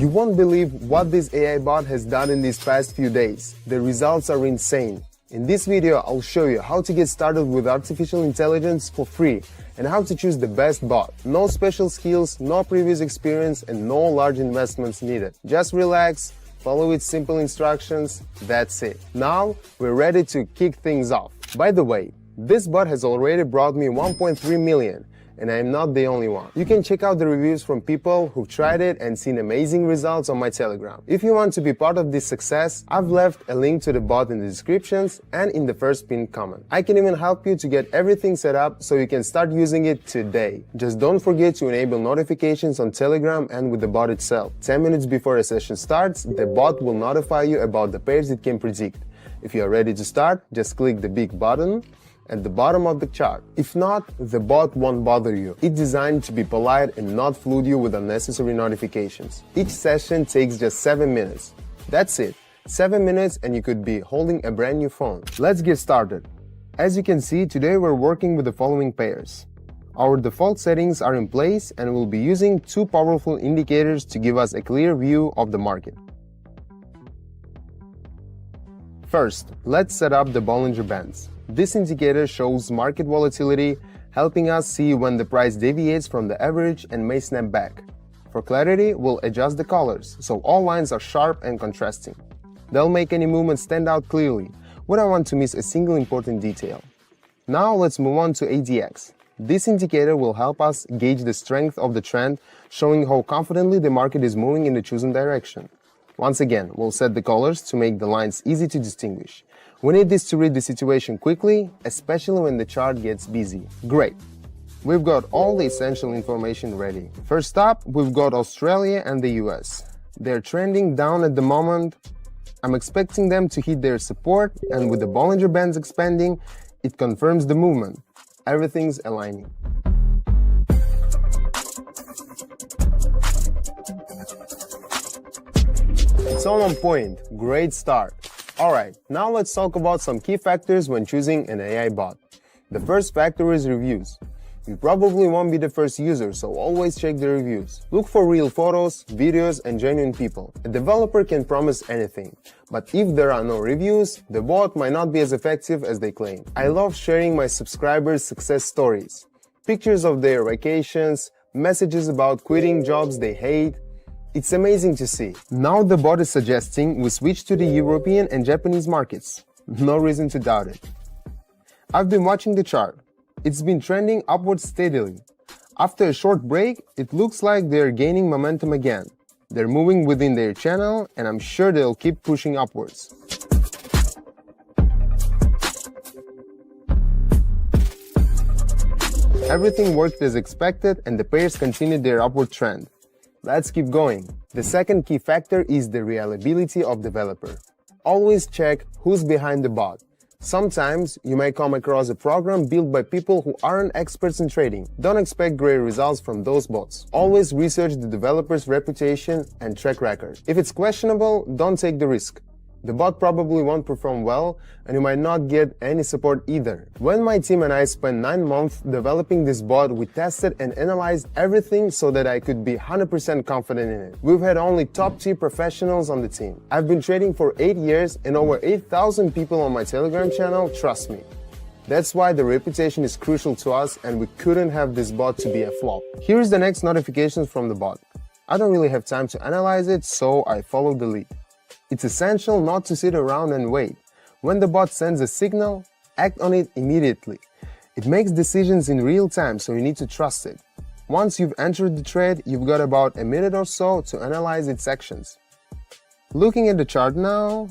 You won't believe what this AI bot has done in these past few days. The results are insane. In this video, I'll show you how to get started with artificial intelligence for free and how to choose the best bot. No special skills, no previous experience, and no large investments needed. Just relax, follow its simple instructions, that's it. Now, we're ready to kick things off. By the way, this bot has already brought me 1.3 million. And I am not the only one. You can check out the reviews from people who've tried it and seen amazing results on my Telegram. If you want to be part of this success, I've left a link to the bot in the descriptions and in the first pinned comment. I can even help you to get everything set up so you can start using it today. Just don't forget to enable notifications on Telegram and with the bot itself. 10 minutes before a session starts, the bot will notify you about the pairs it can predict. If you are ready to start, just click the big button at the bottom of the chart. If not, the bot won't bother you. It's designed to be polite and not flood you with unnecessary notifications. Each session takes just 7 minutes. That's it. 7 minutes and you could be holding a brand new phone. Let's get started. As you can see, today we're working with the following pairs. Our default settings are in place and we'll be using two powerful indicators to give us a clear view of the market. First, let's set up the Bollinger Bands. This indicator shows market volatility, helping us see when the price deviates from the average and may snap back. For clarity, we'll adjust the colors, so all lines are sharp and contrasting. They'll make any movement stand out clearly. We don't want to miss a single important detail. Now let's move on to ADX. This indicator will help us gauge the strength of the trend, showing how confidently the market is moving in the chosen direction. Once again, we'll set the colors to make the lines easy to distinguish. We need this to read the situation quickly, especially when the chart gets busy. Great! We've got all the essential information ready. First up, we've got Australia and the US. They're trending down at the moment. I'm expecting them to hit their support, and with the Bollinger Bands expanding, it confirms the movement. Everything's aligning. It's all on point. Great start. Alright, now let's talk about some key factors when choosing an AI bot. The first factor is reviews. You probably won't be the first user, so always check the reviews. Look for real photos, videos, and genuine people. A developer can promise anything, but if there are no reviews, the bot might not be as effective as they claim. I love sharing my subscribers' success stories. Pictures of their vacations, messages about quitting jobs they hate. It's amazing to see. Now the bot is suggesting we switch to the European and Japanese markets. No reason to doubt it. I've been watching the chart. It's been trending upwards steadily. After a short break, it looks like they're gaining momentum again. They're moving within their channel, and I'm sure they'll keep pushing upwards. Everything worked as expected, and the pairs continued their upward trend. Let's keep going. The second key factor is the reliability of developer. Always check who's behind the bot. Sometimes you may come across a program built by people who aren't experts in trading. Don't expect great results from those bots. Always research the developer's reputation and track record. If it's questionable, don't take the risk. The bot probably won't perform well, and you might not get any support either. When my team and I spent 9 months developing this bot, we tested and analyzed everything so that I could be 100% confident in it. We've had only top-tier professionals on the team. I've been trading for 8 years, and over 8,000 people on my Telegram channel trust me. That's why the reputation is crucial to us, and we couldn't have this bot to be a flop. Here's the next notification from the bot. I don't really have time to analyze it, so I followed the lead. It's essential not to sit around and wait. When the bot sends a signal, act on it immediately. It makes decisions in real time, so you need to trust it. Once you've entered the trade, you've got about a minute or so to analyze its actions. Looking at the chart now,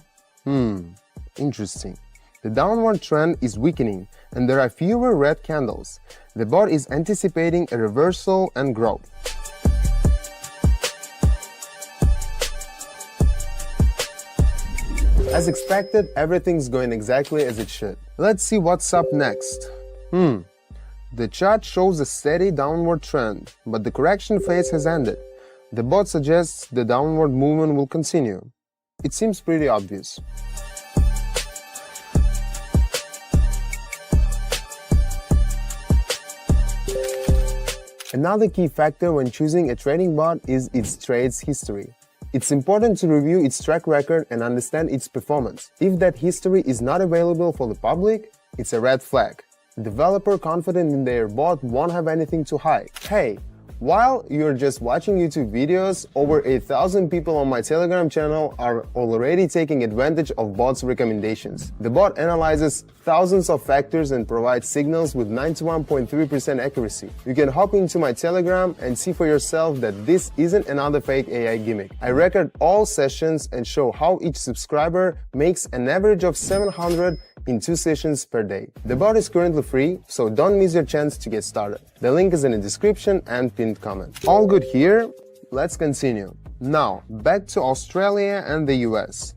interesting. The downward trend is weakening, and there are fewer red candles. The bot is anticipating a reversal and growth. As expected, everything's going exactly as it should. Let's see what's up next. The chart shows a steady downward trend, but the correction phase has ended. The bot suggests the downward movement will continue. It seems pretty obvious. Another key factor when choosing a trading bot is its trades history. It's important to review its track record and understand its performance. If that history is not available for the public, it's a red flag. Developer confident in their bot won't have anything to hide. Hey, while you're just watching YouTube videos, over 1,000 people on my Telegram channel are already taking advantage of bot's recommendations. The bot analyzes thousands of factors and provides signals with 91.3% accuracy. You can hop into my Telegram and see for yourself that this isn't another fake AI gimmick. I record all sessions and show how each subscriber makes an average of 700 in 2 sessions per day. The bot is currently free, so don't miss your chance to get started. The link is in the description and pinned comment. All good here? Let's continue. Now, back to Australia and the US.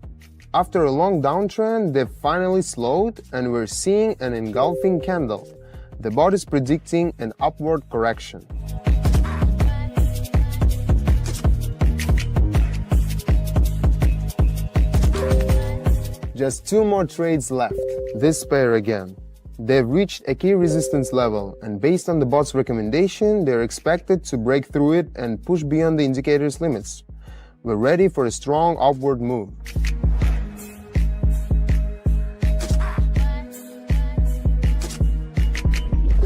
After a long downtrend, they've finally slowed and we're seeing an engulfing candle. The bot is predicting an upward correction. Just 2 more trades left. This pair again. They've reached a key resistance level, and based on the bot's recommendation, they're expected to break through it and push beyond the indicator's limits. We're ready for a strong upward move.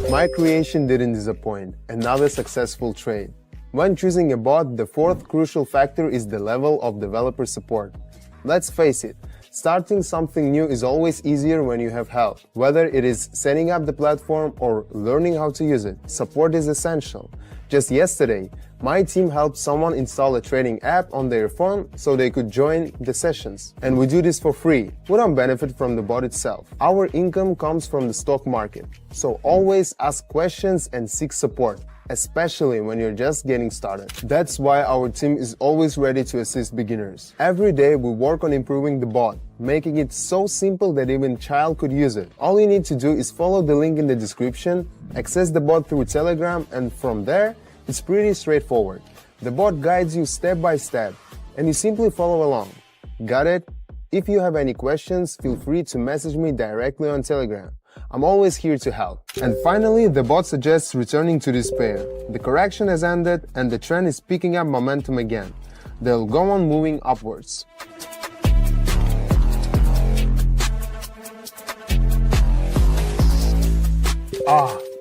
My creation didn't disappoint. Another successful trade. When choosing a bot, the 4th crucial factor is the level of developer support. Let's face it, starting something new is always easier when you have help. Whether it is setting up the platform or learning how to use it, support is essential. Just yesterday, my team helped someone install a trading app on their phone so they could join the sessions. And we do this for free. We don't benefit from the bot itself. Our income comes from the stock market. So always ask questions and seek support, especially when you're just getting started. That's why our team is always ready to assist beginners. Every day we work on improving the bot, making it so simple that even a child could use it. All you need to do is follow the link in the description, access the bot through Telegram, and from there, it's pretty straightforward. The bot guides you step by step, and you simply follow along. Got it? If you have any questions, feel free to message me directly on Telegram. I'm always here to help. And finally, the bot suggests returning to this pair. The correction has ended and the trend is picking up momentum again. They'll go on moving upwards.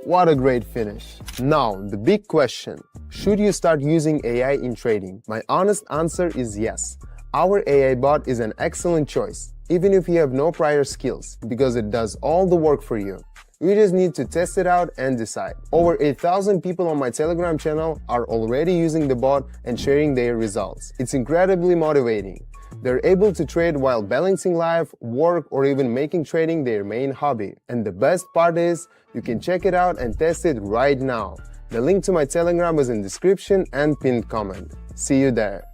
What a great finish. Now, the big question. Should you start using AI in trading? My honest answer is yes. Our AI bot is an excellent choice, even if you have no prior skills, because it does all the work for you. You just need to test it out and decide. Over 1,000 people on my Telegram channel are already using the bot and sharing their results. It's incredibly motivating. They're able to trade while balancing life, work, or even making trading their main hobby. And the best part is, you can check it out and test it right now. The link to my Telegram is in the description and pinned comment. See you there.